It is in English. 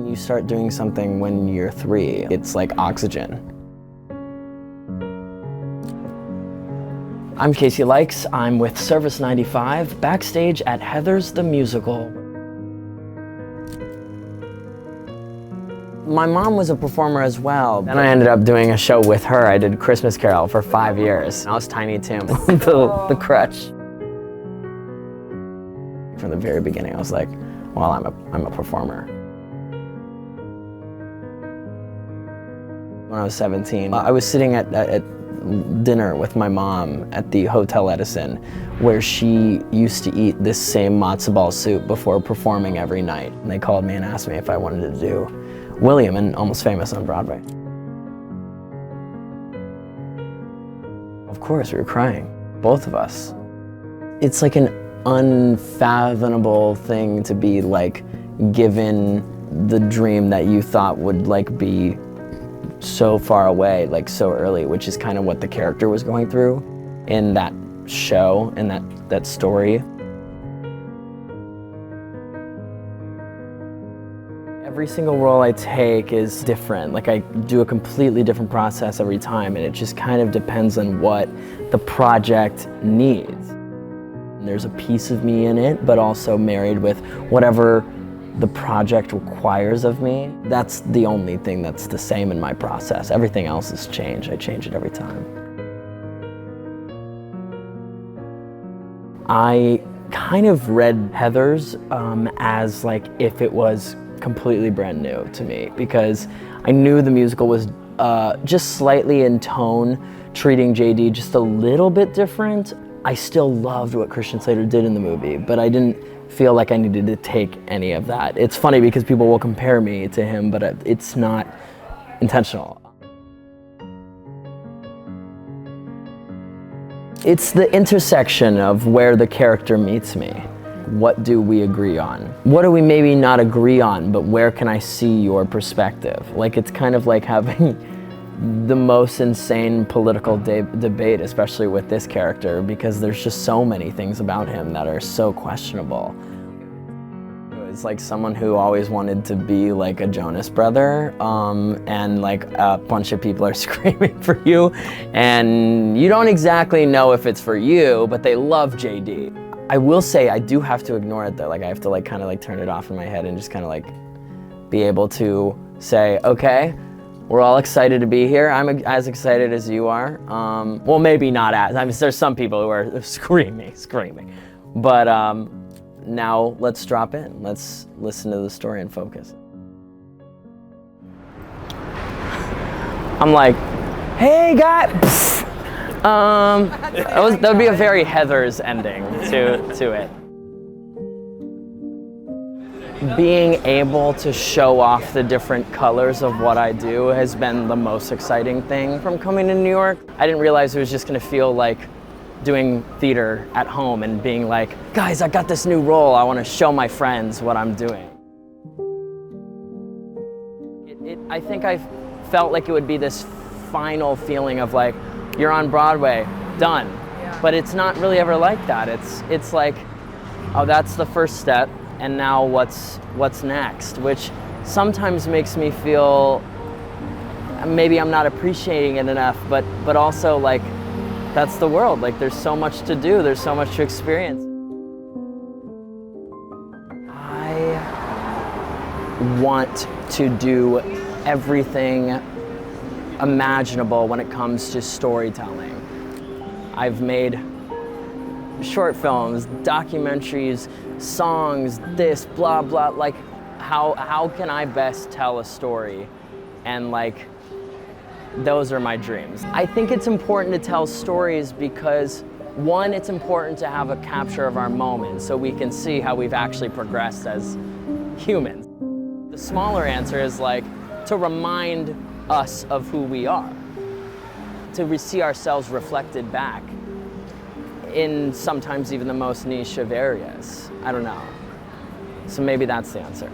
When you start doing something when you're 3, it's like oxygen. I'm Casey Likes. I'm with Service95, backstage at Heather's the Musical. My mom was a performer as well. Then I ended up doing a show with her. I did Christmas Carol for 5 years. I was Tiny Tim, the crutch. From the very beginning, I was like, well, I'm a performer. When I was 17, I was sitting at dinner with my mom at the Hotel Edison, where she used to eat this same matzo ball soup before performing every night. And they called me and asked me if I wanted to do William in Almost Famous on Broadway. Of course, we were crying, both of us. It's like an unfathomable thing to be like given the dream that you thought would like be so far away, like so early, which is kind of what the character was going through in that show and that story. Every single role I take is different. Like I do a completely different process every time, and it just kind of depends on what the project needs. There's a piece of me in it, but also married with whatever the project requires of me. That's the only thing that's the same in my process. Everything else is change. I change it every time. I kind of read Heather's as like if it was completely brand new to me, because I knew the musical was just slightly in tone, treating JD just a little bit different. I still loved what Christian Slater did in the movie, but I didn't feel like I needed to take any of that. It's funny because people will compare me to him, but it's not intentional. It's the intersection of where the character meets me. What do we agree on? What do we maybe not agree on, but where can I see your perspective? Like it's kind of like having the most insane political debate, especially with this character, because there's just so many things about him that are so questionable. It's like someone who always wanted to be like a Jonas brother, and like a bunch of people are screaming for you, and you don't exactly know if it's for you, but they love JD. I will say I do have to ignore it though. Like I have to like kind of like turn it off in my head and just kind of like be able to say, okay, we're all excited to be here. I'm as excited as you are. Well, maybe not as. I mean, there's some people who are screaming. But now let's drop in. Let's listen to the story and focus. I'm like, hey guys. That would be a very Heather's ending to it. Being able to show off the different colors of what I do has been the most exciting thing from coming to New York. I didn't realize it was just gonna feel like doing theater at home and being like, guys, I got this new role. I wanna show my friends what I'm doing. I think I felt like it would be this final feeling of like, you're on Broadway, done. Yeah. But it's not really ever like that. It's like, oh, that's the first step. And now what's next, which sometimes makes me feel maybe I'm not appreciating it enough, but also like that's the world. Like there's so much to do, there's so much to experience. I want to do everything imaginable when it comes to storytelling. I've made short films, documentaries, songs, this, blah, blah, like how can I best tell a story? And like, those are my dreams. I think it's important to tell stories because one, it's important to have a capture of our moment so we can see how we've actually progressed as humans. The smaller answer is like to remind us of who we are, to see ourselves reflected back in sometimes even the most niche of areas. I don't know. So maybe that's the answer.